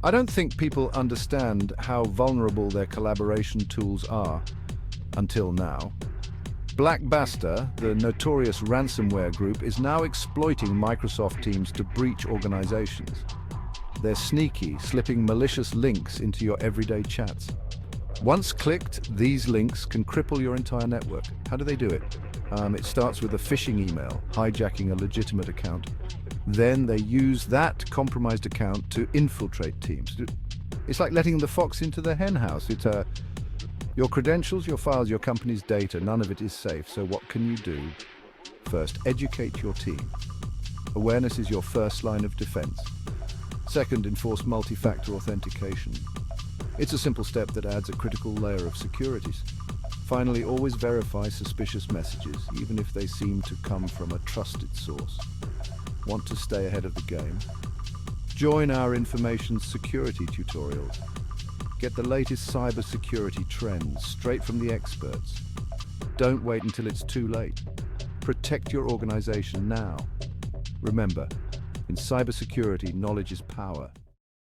I don't think people understand how vulnerable their collaboration tools are until now. Basta, the notorious ransomware group, is now exploiting Microsoft Teams to breach organizations. They're sneaky, slipping malicious links into your everyday chats. Once clicked, these links can cripple your entire network. How do they do it? It starts with a phishing email, hijacking a legitimate account. Then they use that compromised account to infiltrate Teams. It's like letting the fox into the hen house. Your credentials, your files, your company's data, none of it is safe. So what can you do? First, educate your team. Awareness is your first line of defense. Second, enforce multi-factor authentication. It's a simple step that adds a critical layer of security. Finally, always verify suspicious messages, even if they seem to come from a trusted source. Want to stay ahead of the game? Join our information security tutorials. Get the latest cybersecurity trends straight from the experts. Don't wait until it's too late. Protect your organization now. Remember, in cybersecurity, knowledge is power.